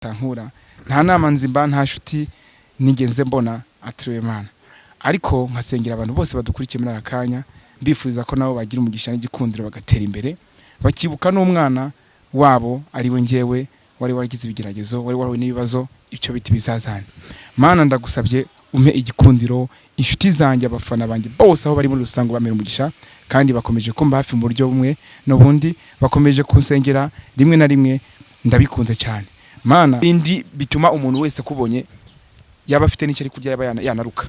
tankura nta nama nzimba nta shuti nigeze mbona atiriwe Imana ariko nkasengera abantu bose badukurikiye muri aka kanya bifuza ko nabo bagira umugisha n'igikundiro bagatera imbere bakibuka n'umwana wabo ari we ngewe wari wagize ibigeragezo wari wahuye n'ibibazo icyo biti bizazana. Mana ndagusabye umpe igikundiro inshuti zanjye abafana banjye bose aho bari muri rusango bamera umugisha kandi bakomeje kumba hafi mu buryo bumwe n'ubundi bakomeje kunsengera rimwe na rimwe ndabikunze cyane. Mana bindi bituma umuntu wese kubonye yaba afite n'icyo ari kurya yaba yanaruka.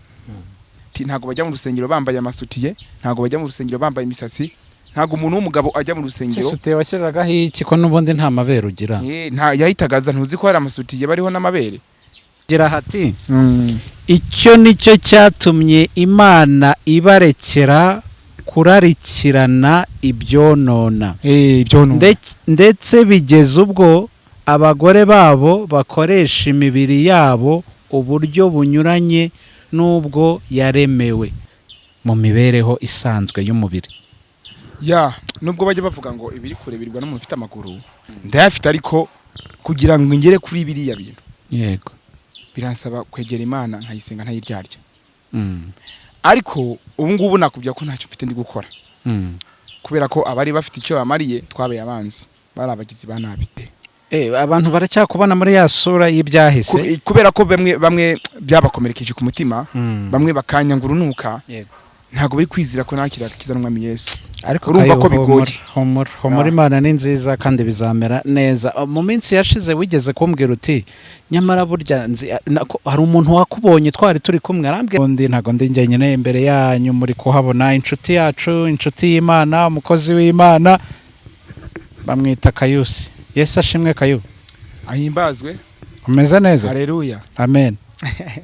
Ntago bajya mu rusengero bambaye amasutiye, ntago bajya mu rusengero bambaye imisatsi, ntago umuntu w'umugabo ajya mu rusengero. Sutiye washyiragaho iki ko n'ubundi nta mabere ugira? Nta yahitagaza ntuzi ko hari amasutiye bariho n'amabere. Gira hati icyo nicyo cyatumye Imana ibarekera kurarikirana ibyonona. Ndetse bigeze ubwo abagore babo bakoresha imibiri yabo uburyo bunyuranye n'ubwo yaremewe mu mibereho isanzwe y'umubiri. Nubwo bajya bavuga ngo ibiri kureberwa n'umuntu ufite amaguru ndayafite ariko kugira ngo ngere kuri biriya bintu yego biransaba kwegera Imana nkayisenga ntayiryarya. Ariko ubu ngubu nakubwira ko ntacyo mfite ndi gukora kubera ko abari bafite icyo bamariye twabaye abanzi bari abagizi ba nabi. Abantu baracyakubona muri ya sura y'ibyahise kubera ko bamwe byabakomerekeje ku mutima bamwe bakanyangura unuka ntago bari kwizira ko nakira kiza n'Umwami Yesu. Ariko urumva ko bigoye. Humura Imana ni nziza kandi bizamera neza. Mu minsi yashize wigeze kumbwira uti nyamara burya hari umuntu wakubonye twari turi kumwe arambwira undi ntago ndi njyenyine imbere yanyu muri kuhabona inshuti yacu, inshuti y'Imana, umukozi w'Imana bamwita Kayusi. Yesu ashimwe Kayu. Ahimbazwe. Umeze neza? Haleluya. Amen.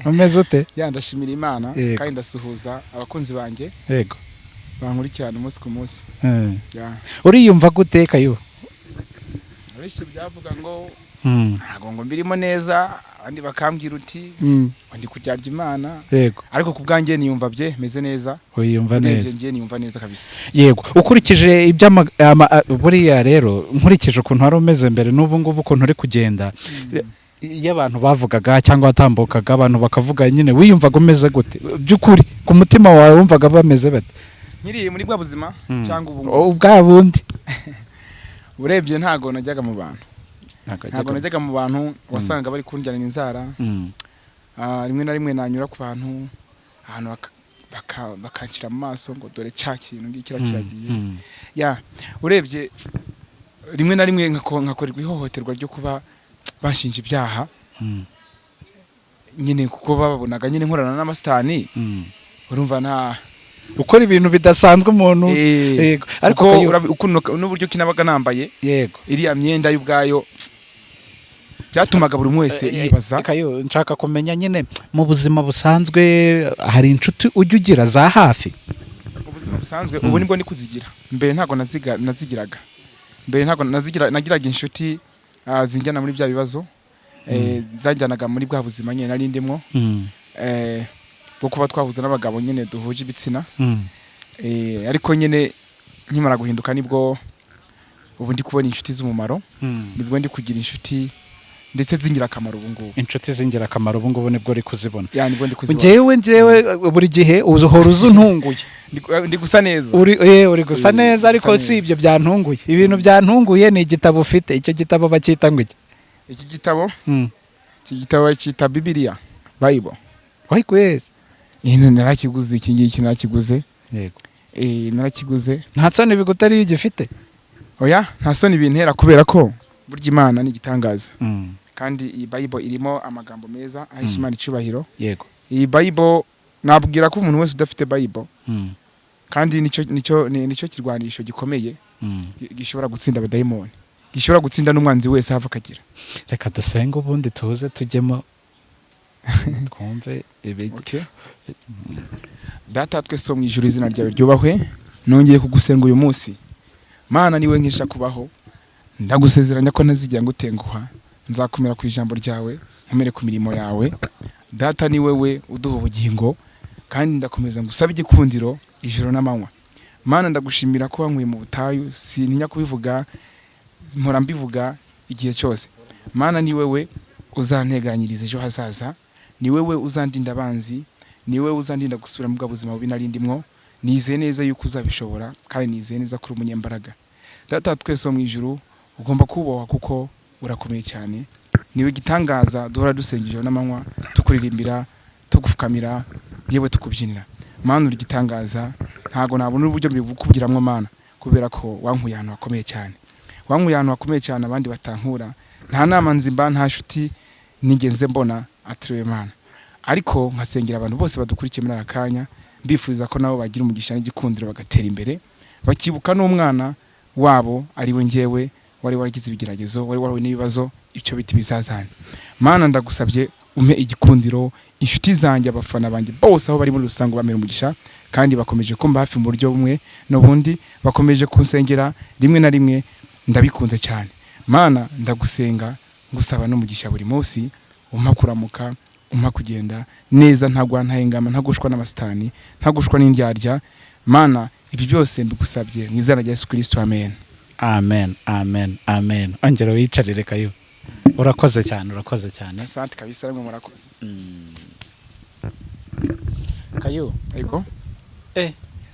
Umeze ute? Ndashimira Imana kandi ndasuhuza abakunzi banjye. Yego. Bankurikirana umunsi ku munsi. Uriyumva gute Kayu? Abenshi byavuga ngo ntago ngo mbirimo neza abandi bakambwira uti ndi kuryarya Imana. Yego. Ariko ku bwanjye niyumva bye meze neza. Uyumva neza. Nje niyumva neza kabisa. Yego. Ukurikije buriya rero nkurikije ukuntu wari umeze mbere n'ubu ngubu ukuntu uri kugenda iyo abantu bavugaga cyangwa batambukaga abantu bakavuga nyine wiyumvaga umeze gute by'ukuri ku mutima wawe wumvaga bameze bate? Nkiriye muri bwa buzima cyangwa ubwa bundi urebye ntago najyaga mu bantu. Ntago najyaga mu bantu wasanga bari kunjyana inzara. Rimwe na rimwe nanyura ku bantu ahantu bakanshyira mu maso ngo dore cya kintu ngikira kiragiye. Urebye rimwe na rimwe nkakorerwa ihohoterwa ryo kuba bashinja ibyaha nyine kuko babonaga nyine nkorana n'amasitani. Urumva nta ukora ibintu bidasanzwe umuntu. Yego. Ariko n'uburyo kinabaga nambaye yego iriya myenda y'ubwayo byatumaga buri wese yibaza. Kayo nshaka kumenya nyine mu buzima busanzwe hari inshuti ujya ugira za hafi? Mu buzima busanzwe ubu nibwo ndi kuzigira. Mbere ntago nazigiraga. Nagiraga inshuti zinjyana muri bya bibazo zanjyanaga muri bwa buzima nyine nari ndimo bwo kuba twahuza n'abagabo nyine duhuje ibitsina. Ariko nyine nkimara guhinduka nibwo ubu ndi kubona inshuti z'umumaro. Nibwo ndi kugira inshuti ndetse zingirakamaro ubu ngubu. Inshuti zingirakamaro ubu ngubu nibwo uri kuzibona. Nibwo ndi kuzibona. Njyewe buri gihe uhora uzuntunguye. Ndi gusa neza. Uri gusa neza ariko si ibyo byantunguye. Ibintu byantunguye ni igitabo ufite. Icyo gitabo bacyita ngo iki? Iki gitabo cyita Bibiliya, Bible. Kwezi. Narakiguze iki ngiki nakiguze. Yego. Narakiguze. Nta soni bigutari iyo ugifite? Oya, nta soni bintera kubera ko burya Imana ni igitangaza. Kandi iyi Bible irimo amagambo meza ahisha Imana icyubahiro. Yego. Iyi Bible nabwira ko umuntu wese udafite Bible kandi nicyo kirwanisho gikomeye gishobora gutsinda abadayimoni, gishobora gutsinda n'umwanzi wese hava akagira. Reka dusenge ubundi tuze tujyemo twumve ibiki. Data twese mu ijuru izina ryawe ryubahwe. Nongeye kugusenga uyu munsi. Mana niwe nkesha kubaho. Ndagusezeranya ko ntazijya ngutenguha. Nzakomera ku ijambo ryawe, nkomere ku mirimo yawe. Data ni wewe uduha ubugingo kandi ndakomeza ngusaba igikundiro ijoro n'amanywa. Mana ndagushimira ko wankuye mu butayu, sintinya kubivuga, mpora mbivuga igihe cyose. Mana ni wewe uzantegeranyiriza ejo hazaza, ni wewe uzandinda abanzi, ni wewe uzandinda gusubira mu bwa buzima bubi nari ndimwo. Nizeye neza yuko uzabishobora kandi nizeye neza kuri umunyembaraga. Data twese wo mu ijuru ugomba kubaho kuko urakomeye cyane. Niwe gitangaza duhora dusengeje n'amanywa, tukuririmbira, tugufukamira, yewe tukubyinira. Mana uri gitangaza, ntago nabona uburyo mbikugiramwe Mana, kubera ko wankuye ahantu hakomeye cyane. Wankuye ahantu hakomeye cyane abandi batankura. Nta nama nzimba, nta shuti nigeze mbona atiriwe Mana. Ariko nkasengera abantu bose badukurikiye muri aka kanya, mbifuza ko nabo bagira umugisha n'igikundiro bagatera imbere, bakibuka n'umwana wabo ari we njyewe wari waragize ibigeragezo, wari warahuye n'ibibazo, icyo biti bizazana. Mana ndagusabye umpe igikundiro, inshuti zanjye, abafana banjye bose aho bari muri rusango bamera umugisha, kandi bakomeje kumba hafi mu buryo bumwe n'ubundi, bakomeje kunsengera rimwe na rimwe, ndabikunze cyane. Mana ndagusenga ngusaba n'umugisha buri munsi, umpa kuramuka, umpa kugenda neza, ntagwa ntahengama, ntagushwa n'amasitani, ntagushwa n'indyarya. Mana ibi byose mbigusabye mu izina rya YESU Kristo, amen. Amen, amen, amen. Ongera wiyicarire Kayu. Urakoze cyane, urakoze cyane. Asante kabisa, namwe murakoze. Kayu, Yego.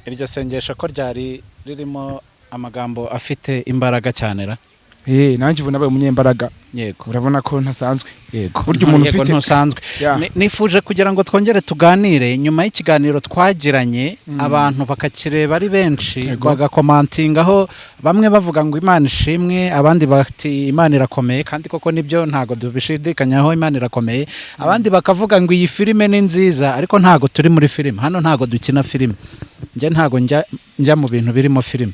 Iryo sengesho ko ryari ririmo amagambo afite imbaraga cyane ra? Nanjye ubu nabaye umunyembaraga. Yego. Urabona ko ntasanzwe. Yego. Burya umuntu ufite ntusanzwe. Nifuje kugira ngo twongere tuganire nyuma y'ikiganiro twagiranye, abantu bakakireba ari benshi, bagakomantingaho, bamwe bavuga ngo Imana ishimwe, abandi bati Imana irakomeye, kandi koko nibyo ntago dubishidikanyaho, Imana irakomeye. Abandi bakavuga ngo iyi filime ni nziza, ariko ntago turi muri filime. Hano ntago dukina filime. Nje ntago njya mu bintu birimo filime.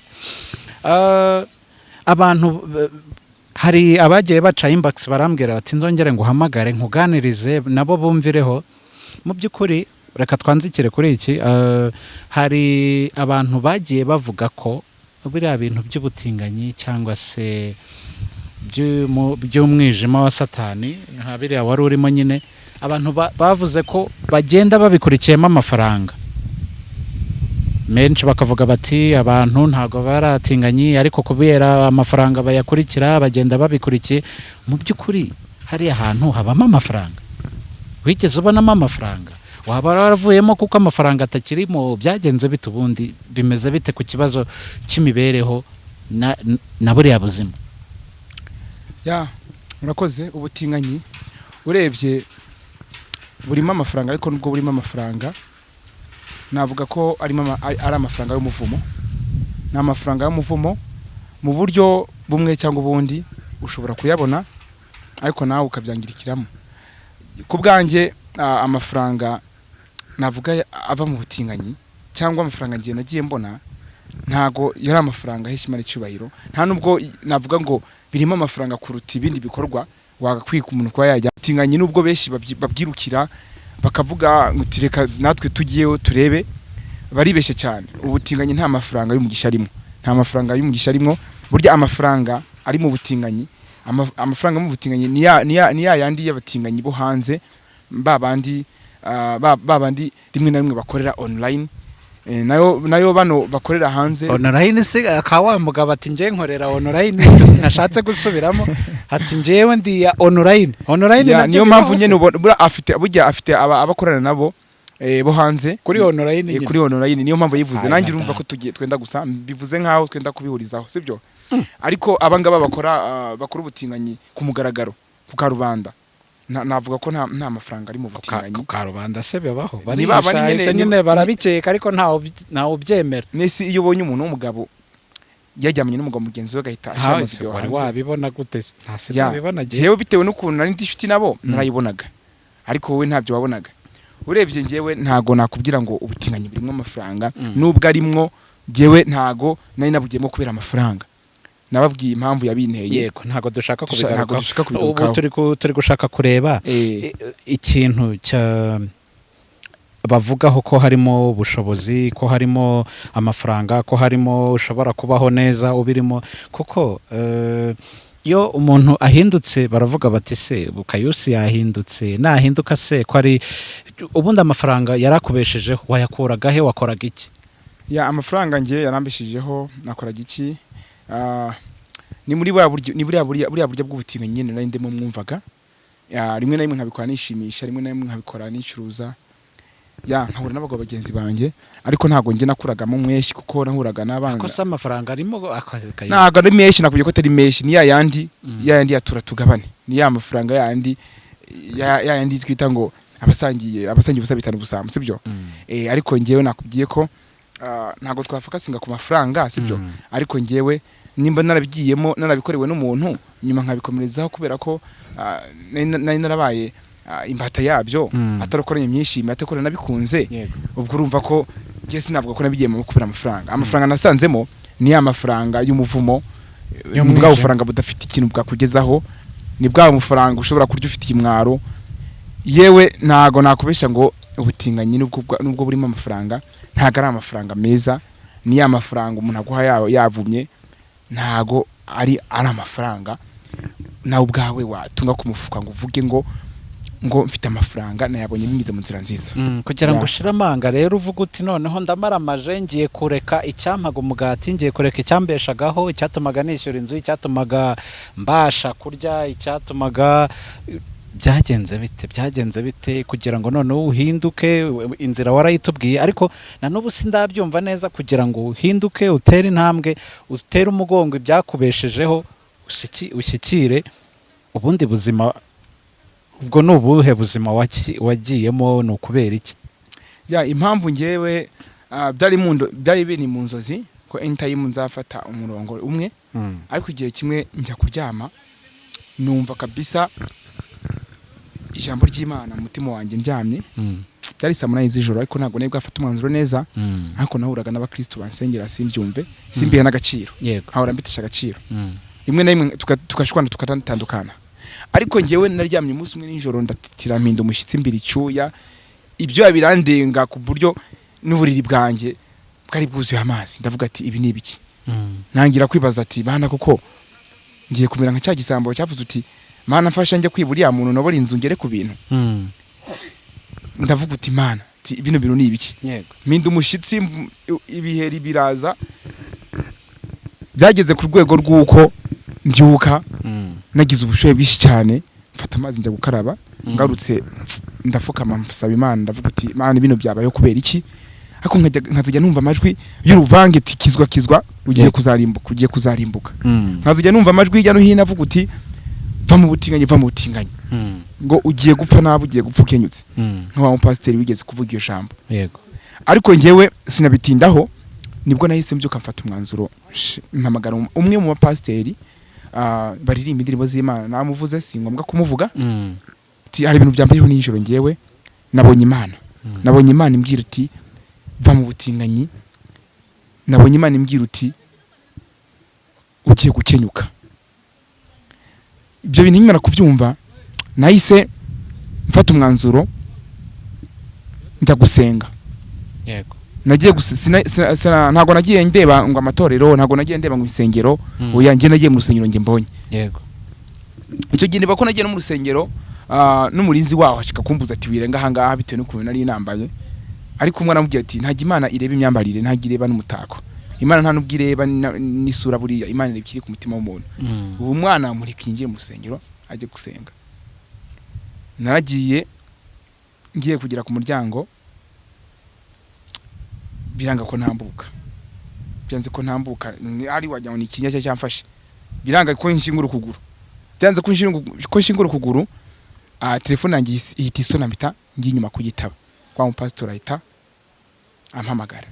Abantu hari abagiye baca inbox barambwira bati nzongere ngo uhamagare nkuganirize nabo bumvireho. Mu by'ukuri reka twanzikire kuri iki. Hari abantu bagiye bavuga ko biriya bintu by'ubutinganyi cyangwa se by'umwijima wa Satani, nka biriya wari urimo nyine, abantu bavuze ko bagenda babikurikiyemo amafaranga menshi, bakavuga bati abantu ntago baratinganyi, ariko kubera amafaranga bayakurikira bagenda babikurikiye. Mu by'ukuri hari ahantu habamo amafaranga? Wigeze ubonamo amafaranga? Waba waravuyemo kuko amafaranga atakirimo? Byagenze bite ubundi? Bimeze bite ku kibazo cy'imibereho na buriya buzima? Murakoze. Ubutinganyi urebye burimo amafaranga, ariko nubwo burimo amafaranga navuga ko ari amafaranga y'umuvumo. Ni amafaranga y'umuvumo mu buryo bumwe cyangwa ubundi, ushobora kuyabona ariko nawe ukabyangirikiramo. Ku bwanjye amafaranga navuga ava mu butinganyi cyangwa amafaranga ngiye nagiye mbona, ntago yari amafaranga ahesha Imana icyubahiro. Nta nubwo navuga ngo birimo amafaranga kuruta ibindi bikorwa wagakwiye umuntu kuba yajya. Ubutinganyi nubwo benshi babyirukira bakavuga ngo tireka natwe tugiyeho turebe, baribeshye cyane. Ubutinganyi nta mafaranga y'umugisha arimo, nta mafaranga y'umugisha arimo. Burya amafaranga ari mu butinganyi, amafaranga mu butinganyi ni ya yandi y'abatinganyi bo hanze, babandi rimwe na rimwe bakorera online, nayo bano bakorera hanze online. Se akawambuga bati nje nkorera online, nashatse gusubiramo ati njewe ndi ya online. Niyo mpamvu nyene afite abakorana nabo bo hanze kuri online. Kuri online niyo mpamvu yivuze. Nanjye urumva ko tugiye twenda gusa bivuze nkaho twenda kubihurizaho, sibyo? Ariko abangaba bakora ubutinganyi ku mugaragaro, ku karubanda, navuga ko nta mafaranga ari mu butinganyi. Ku karubanda se babaho bari nyine barabikeka, ariko ntawo byemera. Nese iyo ubonye umuntu w'umugabo yajyamanye n'umugabo mugenzi we agahita ashaka video hanze, wabibona gute? Ntase babibona jewe bitewe n'ukuntu nari ndishuti nabo narayibonaga, ariko wowe ntabyo wabonaga. Urebye ngewe ntago nakubwira ngo ubutinganyi burimo amafaranga, nubwo arimwo jewe ntago nari nabugiyemo kubera amafaranga. Nababwiye impamvu yabinteye. Yego, ntago dushaka kubigaruka. Ubu turi gushaka kureba ikintu bavugaho ko harimo ubushobozi, ko harimo amafaranga, ko harimo ushobora kubaho neza ubirimo. Kuko iyo umuntu ahindutse baravuga bati se Kayusi yahindutse, nahinduka se ko ari ubundi amafaranga yarakubeshejeho, wayakuraga he, wakoraga iki? Amafaranga ngiye yarambeshejeho, nakoraga iki? Ni muri buriya buryo bw'ubutinganyi nyine nari ndimo mwumvaga. rimwe na rimwe nkabikora nishimisha, rimwe na rimwe nkabikora nicuruza, nkahura n'abagabo bagenzi banjye, ariko ntago njye nakuragamo mweshi kuko nahuraga n'abana. Akosa amafaranga arimo ntago ari menshi, nakubye ko atari menshi, ni yayandi yatura tugabane, ni ya mafaranga yayandi twita ngo abasangiye ubusa bitanu busamu, sibyo? Ariko njyewe nakubwiye ko ntago twafokasinga ku mafaranga, sibyo? Ariko njyewe nimba narabigiyemo narabikorewe n'umuntu nyuma nkabikomerezaho kubera ko nari narabaye imbata yabyo, atarokoranye myinshi, atakorana nabikunze, ubwo urumva ko njye sinavuga ko nabigiyemo kubera amafaranga. Amafaranga nasanzemo ni ya mafaranga y'umuvumo, ni bwa bufaranga budafite ikintu bwakugezaho, ni bwa mafaranga ushobora kurya ufite imwaro. Yewe ntago nakubesha ngo ubutinganyi nubwo burimo amafaranga, ntago ari amafaranga meza, ni ya mafaranga umuntu aguha yavumye, ntago ari amafaranga nawe ubwawe watunga ku mufuka ngo uvuge ngo mfite amafaranga nayabonye bimize mu nzira nziza. Kugira ngo ushire amanga rero uvuga uti noneho ndamaramaje, ngiye kureka icyampaga umugati, ngiye kureka icyambeshagaho, icyatumaga nishyura inzu, icyatumaga mbasha kurya, icyatumaga byagenze bite kugira ngo noneho uhinduke? Inzira warayitubwiye, ariko na n'ubu sindabyumva neza. Kugira ngo uhinduke, utere intambwe, utere umugongo ibyakubeshejeho, ushyikire ubundi buzima, ubwo ni ubuhe buzima wagiyemo? Ni ukubera iki? Impamvu ngewe byari bini mu nzozi ko anytime nzafata umurongo umwe, ariko igihe kimwe njya kuryama numva kabisa ijambo ry'Imana mu mutima wanjye ndyamye. Byari saa 8 z'ijoro, ariko ntabwo nari bwafata umwanzuro neza, ariko nahuraga n'abakristo bansengera simbyumve, simbihe n'agaciro, ahora mbitisha agaciro. Rimwe na rimwe tukashwana tukatandukana, ariko ngewe naryamye umunsi umwe nijoro ndatitira mpinda umushyitsi mbiri icyuya, ibyo yabirandenga ku buryo n'uburiri bwanjye bwari bwuzuye amazi. Ndavuga ati ibi ni ibiki? Nangira kwibaza ati bana kuko ngiye kumera nka cya gisambo cyavuze uti Mana mfasha njye kwiburiya muntu nobora inzu ngere ku bintu. Ndavuga uti Mana ibintu ni ibiki? Mpinda umushyitsi, ibiheri biraza, byageze ku rwego rw'uko mbyuka nagize ubushoye bwinshi cyane, mfata amazi njya gukaraba, ngarutse ndafukama mfasaba Imana, ndavuga uti Mana ibintu byabaye kubera iki? Ariko nkazijya numva amajwi y'uruvange kizwa ugiye kuzarimbuka, nkazijya numva amajwi hirya no hino avuga uti va mu butinganyi ngo ugiye gupfa nabi, ugiye gupfa ukenyutse, nk'uwa mupasiteri wigeze kuvuga iyo jambo. Ariko njyewe sinabitindaho, nibwo nahise mbyuka mfata umwanzuro, mpamagara umwe mu bapasiteri baririmba indirimbo z'Imana, namuvuze si ngombwa kumuvuga, hari ibintu byambayeho nijoro. Njyewe nabonye Imana imbwira uti va mu butinganyi, nabonye Imana imbwira uti ugiye gukenyuka. Ibyo bintu nkimara kubyumva nahise mfata umwanzuro njya gusenga. Nagiye ntago nagiye ndeba ngo amatorero, ntago nagiye ndeba ngo insengero, oya njye nagiye mu rusengero njye mbonye. Icyo gihe niba ko nagiye no mu rusengero, n'umurinzi waho ashika kumbuza ati wirenga ahangaha bitewe n'ukuntu nari nambaye, ariko umwana amubwiye ati ntago Imana ireba imyambarire, ntago ireba n'umutako, Imana nta nubwo ireba n'isura, buriya Imana ireba ikiri ku mutima w'umuntu. Ubu mwana muri kingiye mu rusengero ajye gusenga. Naragiye ngiye kugera ku muryango, biranga ko ntambuka, byanze ko ntambuka, ari wajya ngo ni ikinya cyamfashe, biranga ko nshingura ukuguru, byanze ko nshingura ukuguru. Telefone yanjye ihita isona, mpita ngiye inyuma kugitaba, kwa mupasitori ahita ampamagara,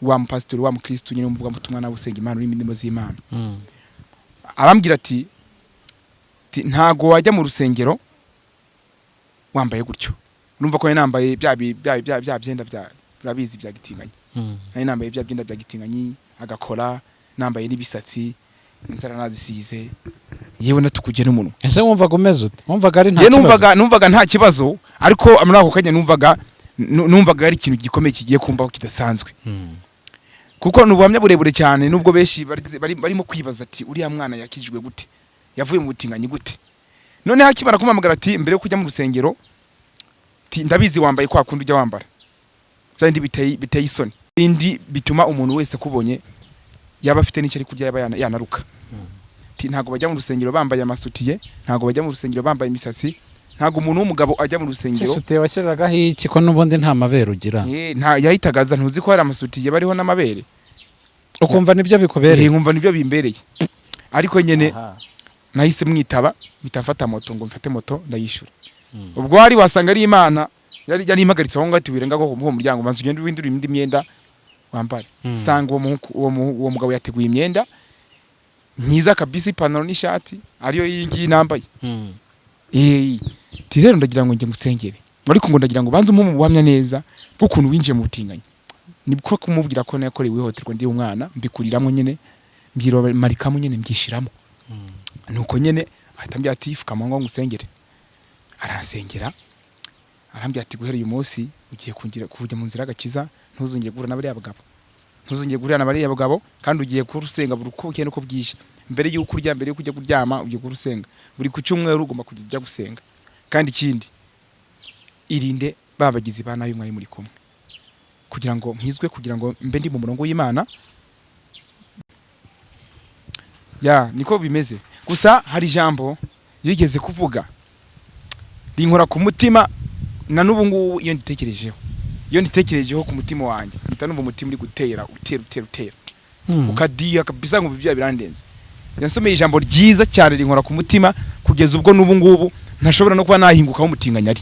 wa mupasitori wa mukristo nyine umuvuga mutumwa nawe usenga Imana uri indimo z'Imana. Arambwira ati ntago wajya mu rusengero wambaye gutyo. Urumva ko nambaye bya byenda byabizi bya gitinganyi, nari nambaye bya byenda bya gitinganyi, agakora, nambaye n'ibisatsi, inzara nazisize, yewe natukuje n'umuntu. Ese wumvaga umeze ute? Wumvaga ari nta kibazo? Numvaga nta kibazo, ariko muri ako kanya numvaga ari ikintu gikomeye kigiye kumbaho kidasanzwe. Kuko n'ubuhamya burebure cyane, nubwo benshi barimo kwibaza ati uriya mwana yakijwe gute, yavuye mu butinganyi gute. None hakibara kumamagara ati mbere yo kujya mu rusengero ndabizi wambaye kwa kundi ujya wambara, byandi biteye isoni, indi bituma umuntu wese kubonye yaba afite n'icyo ari kurya yaba yanaruka. Ntago bajya mu rusengero bambaye amasutiye, ntago bajya mu rusengero bambaye imisatsi, ntago umuntu w'umugabo ajya mu rusengero isutiye washyiragaho iki ko n'ubundi nta mabere ugira nta yahitagaza ntuzi ko hari amasutiye bariho n'amabere ukumva nibyo bikubereye nkumva nibyo bimbereye ariko nyene nahise mwitaba bitafata moto ngo mfate moto ndayishura ubwo hari wasanga ari Imana yari impagaritse aho ngati wirenga ko mu muryango manzi ugenda windura indi myenda wambara sanga uwo mugabo yateguye imyenda nkiza kabisa ipantaro n'ishati ariyo yingi nambaye ti rero ndagira ngo nge musengere ariko ngo ndagira ngo banze mu buhamya neza bw'ukuntu winjiye mu butinganyi nibwo kumubwira ko nakorewe ihohoterwa ndi umwana mbikuriramo nyene mbiro marikamo nyene mbishiramo nuko nyene ahitambye ati fukama ngo ngusengere aransengera arambye ati guhera uyu munsi ugiye kujya mu nzira y'agakiza ntuzongeye guhura n'abari abagabo ntuzongeye guhura n'abari abagabo kandi ugiye kurusenga buri uko ukene uko bwije mbere y'uko urya mbere y'uko ujya kuryama ugiye kurusenga buri ku cyumweru ugomba kujya gusenga kandi ikindi irinde babagizi ba nabi mwari muri kumwe kugira ngo nkizwe kugira ngo mbe ndi mu murongo w'Imana niko bimeze gusa hari ijambo yigeze kuvuga rinkora ku mutima na n'ubu ngubu iyo nditekerejeho ku mutima wanjye mpita numva umutima uri gutera utera ukadiya kabisa ngo bibya birandenze yansomeye ijambo ryiza cyane rinkora ku mutima kugeza ubwo n'ubu ngubu ntashobora no kuba nahingukaho umutinganya ari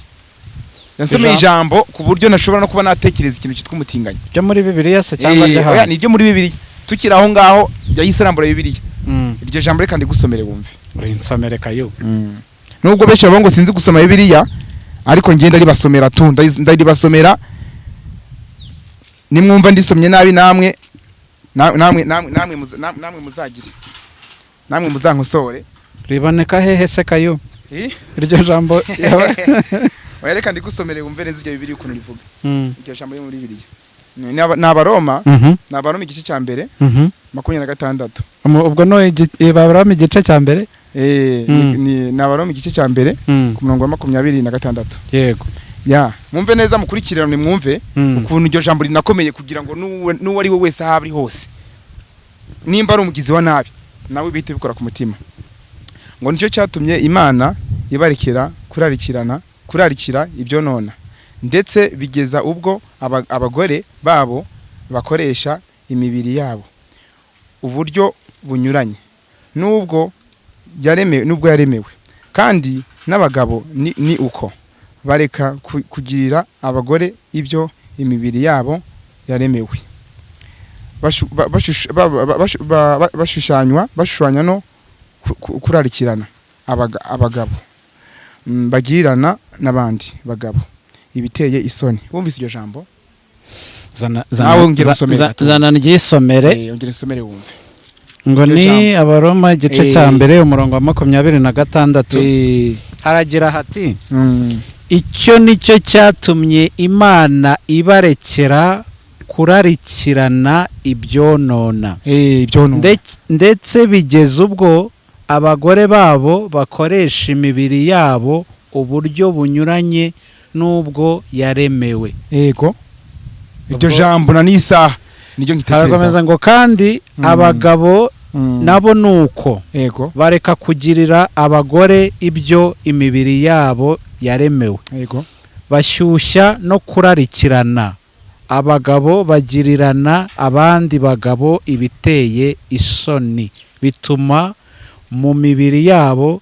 yansomeye ijambo ku buryo nashobora no kuba natekereza ikintu cyitwa umutinganya byo muri Bibiliya se cyangwa oya ni byo muri Bibiliya tukiri aho ngaho yahise arambura Bibiliya iryo jambo reka ndigusomere wumve urinsomere kayo nubwo benshi babo ngo sinzi gusoma Bibiliya ariko ngenda ribasomera tu ndaribasomera nimwumva ndisomye nabi namwe muzagire namwe muzankosore riboneka hehe se kayo iryo jambo reka ndigusomere wumve neza iryo Bibiliya ukuntu rivuga iryo jambo riri muri Bibiliya n'Abaroma igice cya mbere 26 ubwo no Abaroma igice cya mbere n'Abaroma igice cya mbere ku murongo wa 26 yego mwumve neza mukurikirane mwumve ukuntu iryo jambo rinakomeye kugira ngo n'uwo ari we wese aho ari hose nimba ari umugizi wa nabi nawe bihite bikora ku mutima ngo nicyo cyatumye Imana ibarekera kurarikira ibyo nona ndetse bigeza ubwo abagore babo bakoresha imibiri yabo uburyo bunyuranye nubwo yaremewe kandi n'abagabo ni uko bareka kugirira abagore ibyo imibiri yabo yaremewe bashushanya no kurarikirana abagabo bagirirana n'abandi bagabo ibiteye isoni wumvise iryo jambo zana ry'isomere ongera isomere wumve ngo ni Abaroma igice cya mbere umurongo wa 26 haragira hati icyo nicyo cyatumye Imana ibarekera kurarikirana ibyonona ndetse bigeze ubwo abagore babo bakoresha imibiri yabo uburyo bunyuranye n'ubwo yaremewe yego iryo jambo na n'isaha niryo ngitekereza harakomeza ngo kandi abagabo nabo nuko yego bareka kugirira abagore ibyo imibiri yabo yaremewe yego bashyushya no kurarikirana abagabo bagirirana abandi bagabo ibiteye isoni bituma mu mibiri yabo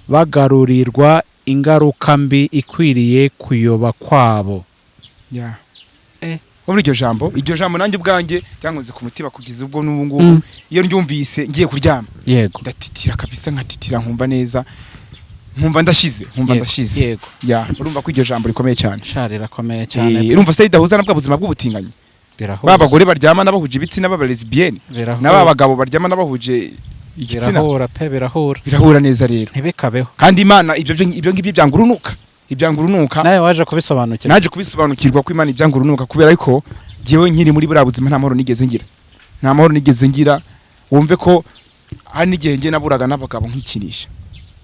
bagarurirwa ingaruka mbi ikwiriye kuyoba kwabo muri iryo jambo nanjye ubwanjye cyankoze ku mutima kugeza ubwo n'ubu ngubu iyo ndyumvise ngiye kuryama yego ndatitira kabisa nkatitira nkumva neza nkumva ndashize yego urumva ko iryo jambo rikomeye cyane rirakomeye cyane urumva se ridahuza nabwo buzima bw'ubutinganyi babagore baryama n'abahuje ibitsina b'abalesbienne n'abagabo baryama n'abahuje igitsina birahura neza rero ntibikabeho kandi Imana ibyo ngibyo ibyangurunuka nawe waje kubisobanukirwa ko Imana ibyangurunuka kubera ko jewe nkiri muri buriya buzima nta mahoro nigeze ngira wumve ko hari n'igihe ngiye naburaga n'abagabo nkikinisha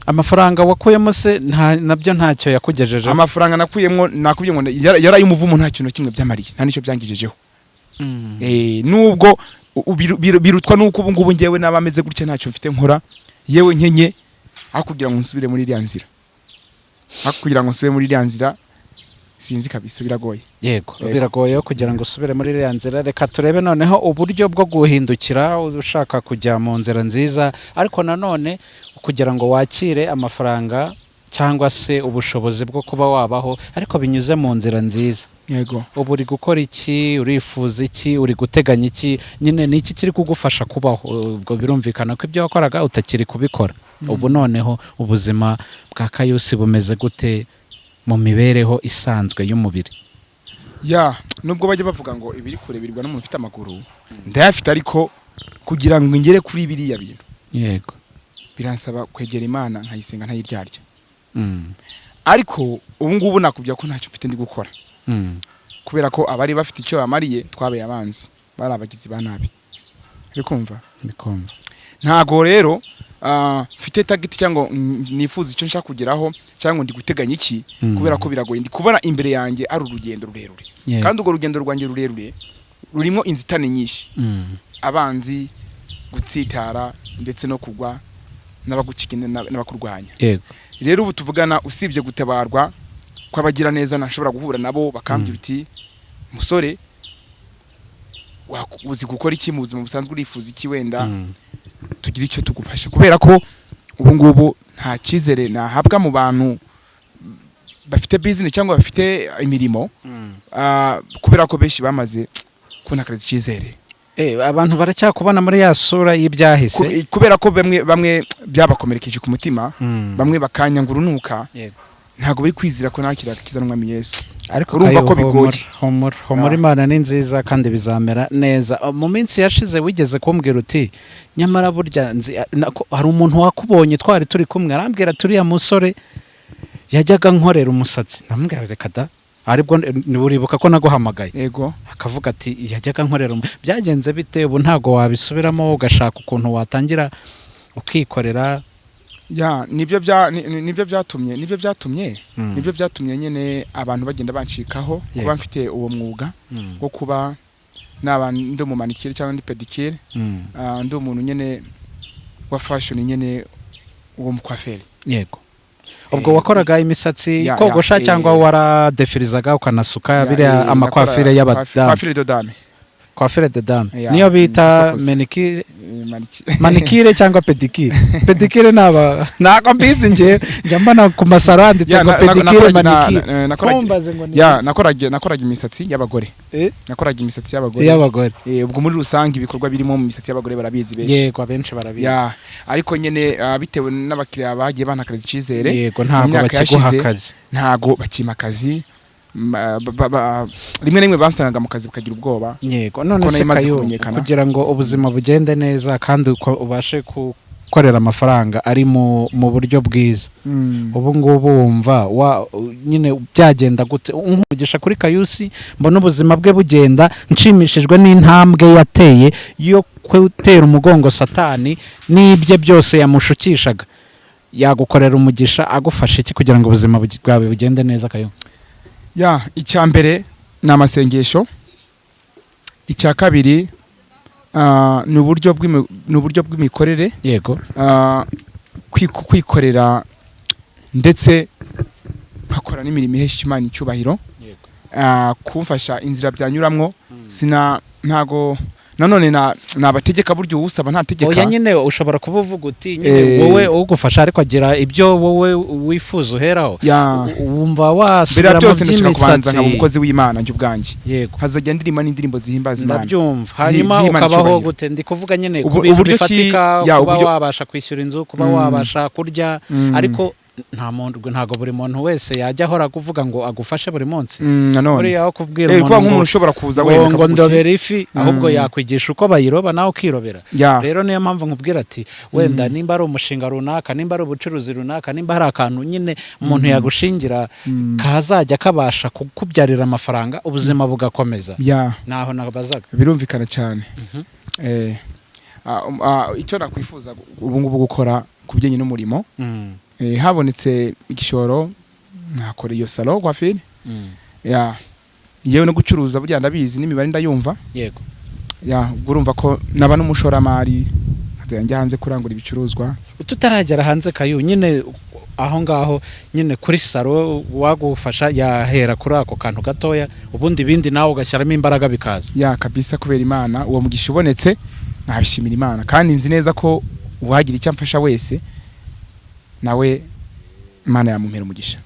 amafaranga wakuyemo se nabyo ntacyo yakugejeje amafaranga nakuyemo nakubye ngo yaraye umuvumo nta kintu kimwe byamariye nta nicyo byangijejeho nubwo birutwa nuko ubu ngubu ngewe nabameze gutya ntacyo mfite nkora yewe nkenye aho kugira ngo nsubire muri iriya nzira kugira ngo nsubire muri iriya nzira sinzi kabisa, biragoye. Yego, biragoye kugira ngo usubire muri iriya nzira. Reka turebe noneho uburyo bwo guhindukira ushaka kujya mu nzira nziza, ariko nanone kugira ngo wakire amafaranga cyangwa se ubushobozi bwo kuba wabaho ariko binyuze mu nzira nziza. Yego, ubu uri gukora iki, urifuza iki, uri guteganya iki, nyine ni iki kiri kugufasha kubaho? Ubwo birumvikana ko ibyo wakoraga utakiri kubikora. Ubu noneho ubuzima bwa Kayusi bumeze gute mu mibereho isanzwe y'umubiri? Nubwo bajya bavuga ngo ibiri kureberwa n'umuntu ufite amaguru, ndayafite, ariko kugira ngo ngere kuri biriya bintu, yego, biransaba kwegera Imana nkayisenga ntayiryarya. Ariko ubu ngubu nakubwira ko ntacyo mfite ndi gukora, kubera ko abari bafite icyo bamariye twabaye abanzi, bari abagizi ba nabi. Bikumva ntago rero mfite tagiti cyangwa nifuza icyo nshaka kugeraho cyangwa ndi guteganya iki, kubera ko biragoye. Ndi kubona imbere yanjye ari urugendo rurerure, kandi urwo rugendo rwanjye rurerure rurimo inzitane nyinshi, abanzi, gutsitara ndetse no kugwa n'abagucikina n'abakurwanya. Rero ubu tuvugana, usibye gutabarwa kw'abagira neza, nashobora guhura nabo bakambwira uti musore uzi gukora iki mu buzima busanzwe, urifuza iki, wenda tugira icyo tugufasha, kubera ko ubu ngubu nta cyizere nahabwa mu bantu bafite business cyangwa bafite imirimo, kubera ko benshi bamaze kunakariza icyizere. Abantu baracyakubona muri ya sura y'ibyahise, kubera ko bamwe byabakomerekeje ku mutima, bamwe bakanyanga urunuka, ntago bari kwizira ko nakira kizana Umwami Yesu. Ariko urumva ko bigoye. Humura, Imana ni nziza kandi bizamera neza. Mu minsi yashize wigeze kumbwira uti nyamara burya hari umuntu wakubonye twari turi kumwe, arambwira turiya musore yajyaga nkorera umusatsi. Namubwira reka da, aribwo uribuka ko naguhamagaye. Yego, akavuga ati yajyaga nkorera. Byagenze bite ubu? Ntago wabisubiramo ugashaka ukuntu watangira ukikorera? Nibyo byatumye nyine abantu bagenda bancikaho, kuba mfite uwo mwuga wo kuba ndi umumanikire cyangwa ndi pedikire, ndi umuntu nyine wa fashion, nyine uwo mukwaferi. Yego, ubwo wakoraga imisatsi, kogosha cyangwa waradefirizaga ukanasuka biriya amakwafire y'abadamu? Coiffure de dame niyo bita manikire cyangwa pedikire. Pedikire ntabwo mbizi njya mbona ku masaro handitse ngo pedikire manikire. Nakoraga imisatsi y'abagore. Nakoraga imisatsi y'abagore. Ubwo muri rusange ibikorwa birimo mu misatsi y'abagore barabizi benshi. Yego, abenshi barabizi. Ariko nyine bitewe n'abakiriya bagiye banakariza icyizere, yego, ntabwo bakiguha akazi, ntabwo bakima akazi. Rimwe rimwe bansanga mu kazi bakagira ubwoba. Yego, none se kugira ngo ubuzima bugende neza kandi ubashe gukorera amafaranga ari mu buryo bwiza, ubu ngubu wumva nyine byagenda gute? Umugisha kuri Kayusi, mbona ubuzima bwe bugenda, nshimishijwe n'intambwe yateye yo gutera umugongo Satani n'ibye byose yamushukishaga. Yagukorera umugisha agufasha iki kugira ngo ubuzima bwawe bugende neza Kayo? Icya mbere ni amasengesho. Icya kabiri ni uburyo bw'imikorere. Yego, kwikorera ndetse nkakora n'imirimo ihesha Imana icyubahiro, kumfasha inzira byanyuramwo. Ntago nanone nabategeka buryo usaba ntategeka. Oya, nyine ushobora kuba uvuga uti nyine wowe ugufasha, ariko agira ibyo wowe wifuza uheraho. Wumva wasubira mu by'imisatsi nkaba umukozi w'Imana njye ubwanjye. Yego, hazajya ndirima n'indirimbo zihimbaza Imana. Ndabyumva. Hanyuma ukabaho gute? Ndi kuvuga nyine ku bintu bifatika, kuba wabasha kwishyura inzu, kuba wabasha kurya, ariko ntago buri muntu wese yajya ahora kuvuga ngo agufashe buri munsi. Uri aho kubwira umuntu ushobora kuza wenda ngo ndobera ifi, ahubwo yakwigisha uko bayiroba nawe ukirobera. Rero niyo mpamvu nkubwira ati wenda nimba ari umushinga runaka, nimba ari ubucuruzi runaka, nimba hari akantu nyine umuntu yagushingira kazajya kabasha kukubyarira amafaranga, ubuzima bugakomeza. Naho nabazaga. Birumvikana cyane. Icyo nakwifuza ubu ngubu gukora ku bijyanye n'umurimo, habonetse igishoro nakora iyo salo coiffure. Yewe no gucuruza burya ndabizi n'imibare ndayumva. Yego, urumva ko naba n'umushoramari, nkajya hanze kurangura ibicuruzwa. Tutaragera hanze Kayo, nyine aho ngaho nyine kuri saro wagufasha yahera kuri ako kantu gatoya ubundi ibindi nawe ugashyiramo imbaraga bikaza ya kabisa kubera Imana uwo mugisha ubonetse nabishimira Imana kandi nzi neza ko uwagira icyo amfasha wese nawe Imana yamumpera umugisha.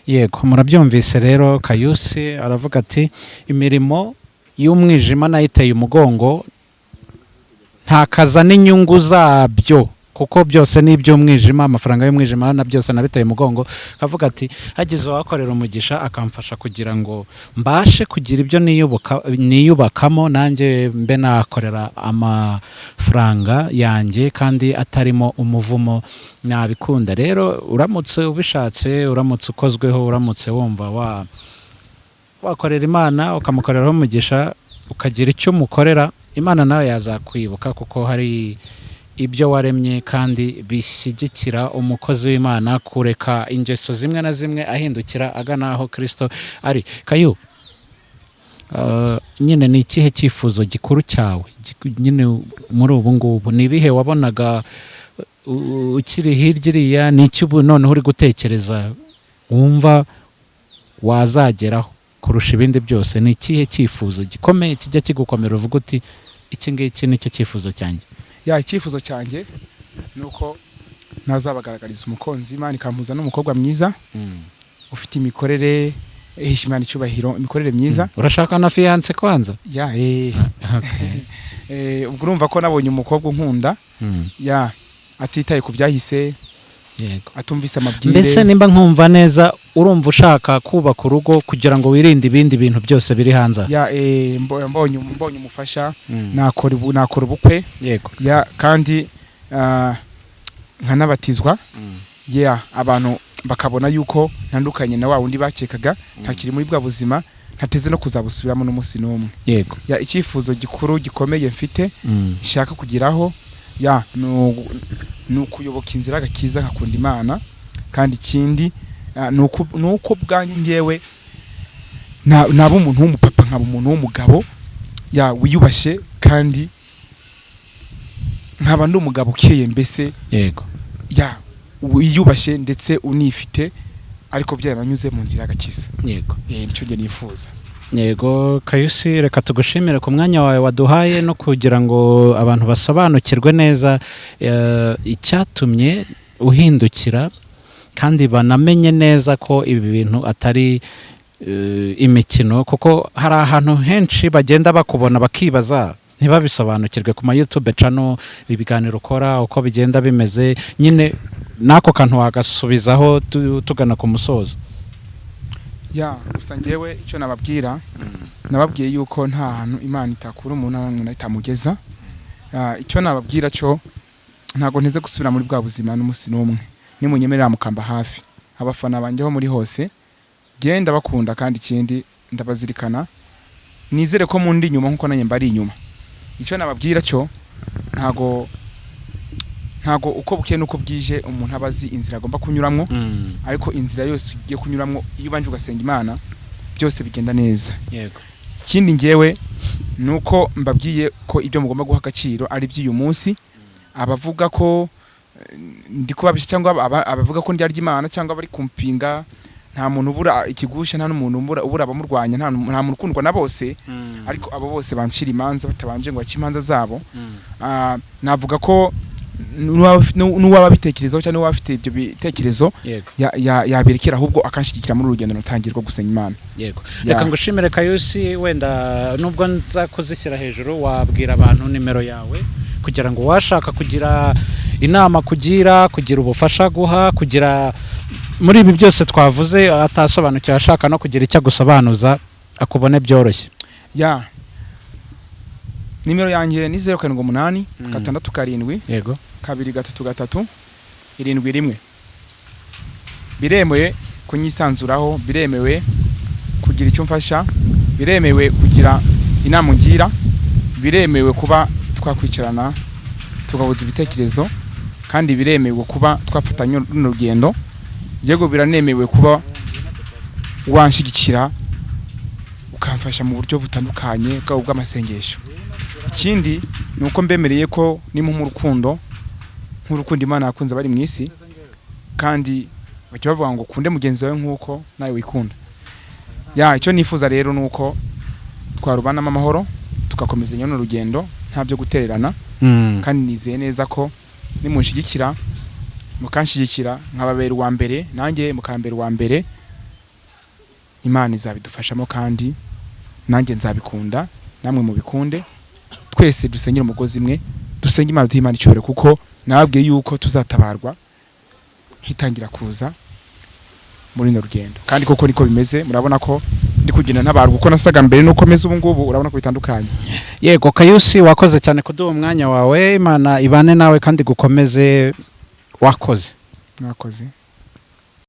Yego murabyumvise rero Kayusi aravuga ati imirimo y'umwijima nayiteye umugongo ntakaza n'inyungu zabyo kuko byose ni iby'umwijima, amafaranga y'umwijima na byose nabiteye umugongo. Kavuga ati hagize uwakorera umugisha akamfasha kugira ngo mbashe kugira ibyo niyubakamo nanjye mbe nakorera amafaranga yanjye kandi atarimo umuvumo, nabikunda. Rero uramutse ubishatse, uramutse ukozweho, uramutse wumva wakorera Imana ukamukoreraho umugisha ukagira icyo umukorera, Imana nawe yazakwibuka kuko hari ibyo waremye kandi bishyigikira umukozi w'Imana kureka ingeso zimwe na zimwe ahindukira agana aho Kristo ari. Kayu, nyine ni ikihe cyifuzo gikuru cyawe nyine muri ubu ngubu? Ni ibihe wabonaga ukiri hirya iriya, ni iki ubu noneho uri gutekereza wumva wazageraho kurusha ibindi byose? Ni ikihe cyifuzo gikomeye kijya kigukomera uvuga uti iki ngiki nicyo cyifuzo cyanjye? Icyifuzo cyanjye ni uko nazabagaragariza umukunzi Imana ikampuza n'umukobwa mwiza ufite imikorere Imana icyubahiro, imikorere myiza. Urashaka na fiance kwanza? Ubwo urumva ko nabonye umukobwa unkunda atitaye ku byahise, yego, atumvise amabwire. Mbese nimba nkumva neza urumva ushaka kubaka urugo kugira ngo wirinde ibindi bintu byose biri hanze? Mbonye umufasha nakora ubukwe, yego, kandi nkanabatizwa, abantu bakabona yuko ntandukanye na wa wundi bakekaga, ntakiri muri bwa buzima, ntateze no kuzabusubiramo n'umunsi n'umwe. Yego, icyifuzo gikuru gikomeye mfite nshaka kugeraho ni ukuyoboka inzira agakiza kakunda Imana, kandi ikindi ni uko bwanjye ngewe naba umuntu w'umupapa, nkaba umuntu w'umugabo wiyubashye, kandi nkaba ndi umugabo ukeye, mbese yego, wiyubashye ndetse unifite, ariko byaranyuze mu nzira y'agakiza. Yego, nicyo njye nifuza. Yego Kayusi, reka tugushimire ku mwanya wawe waduhaye no kugira ngo abantu basobanukirwe neza icyatumye uhindukira, kandi banamenye neza ko ibi bintu atari imikino, kuko hari ahantu henshi bagenda bakubona bakibaza ntibabisobanukirwe ku ma YouTube channel, ibiganiro ukora uko bigenda bimeze, nyine nako kantu wagasubizaho tugana ku musozo. Gusa ngewe icyo nababwira, nababwiye yuko nta hantu Imana itakura umuntu namwe itamugeza. Icyo nababwira cyo ntago nteze gusubira muri bwa buzima n'umunsi n'umwe, nimunyemerera mukamba hafi. Abafana banjye ho muri hose genda bakunda, kandi ikindi ndabazirikana, nizere ko mundi inyuma nkuko nanjye mbari inyuma. Icyo nababwira cyo ntago uko buke nuko bwije umuntu abazi inzira agomba kunyuramwo, ariko inzira yose ugiye kunyuramwo iyo ubanje ugasenga Imana byose bigenda neza. Yego, ikindi ngewe nuko mbabwiye ko ibyo mugomba guha agaciro ari by'uyu munsi. Abavuga ko ndi kubabisha cyangwa abavuga ko ndi ry'Imana cyangwa bari kumpinga, nta muntu ubura ikigusha, nta n'umuntu ubura abamurwanya, nta muntu ukundwa na bose, ariko abo bose bancira imanza batabanje ngo bace imanza zabo. Navuga ko n'uwaba bitekerezaho cyangwa n'uwaba afite ibyo bitekerezo yabirekera, ahubwo akanshyigikira muri urugendo rutangirwa gusenga Imana. Yego, reka ngushimire Kayusi, wenda nubwo nza kuzishyira hejuru wabwira abantu nimero yawe kugira ngo washaka kugira inama, kugira ubufasha guha, kugira muri ibi byose twavuze atasobanukiwe ashaka no kugira icyo agusobanuza akubone byoroshye. Nimero yanjye ni 078 667 yego 233 71. Biremewe kunyisanzuraho, biremewe kugira icyo mfasha, biremewe kugira inama ngira, biremewe kuba twakwicarana tugahuza ibitekerezo, kandi biremewe kuba twafatanya n'urugendo. Yego, biranemewe kuba wanshigikira ukamfasha mu buryo butandukanye bw'amasengesho. Ikindi nuko mbemereye ko nimpa nk'urukundo Imana yakunze bari mu isi, kandi bacyo bavuga ngo kunde mugenzi wawe nkuko nawe wikunda. Icyo nifuza rero nuko twarubanamo amahoro tugakomeza nyine urugendo nta byo gutererana, kandi nizeye neza ko nimunshigikira mukanshigikira nkababera uwa mbere nanjye mukambera uwa mbere, Imana izabidufashamo kandi nanjye nzabikunda namwe mubikunde, twese dusengera umugozi imwe, dusenge Imana duhe Imana icyubahiro, kuko nababwiye yuko tuzatabarwa hitangira kuza muri no rugendo, kandi koko niko bimeze. Murabona ko ndi kugenda ntabarwa uko nasaga mbere nuko meze ubu ngubu, urabona ko bitandukanye. Yego Kayusi, wakoze cyane kuduha umwanya wawe, Imana ibane nawe kandi gukomeze. Wakoze. Mwakoze.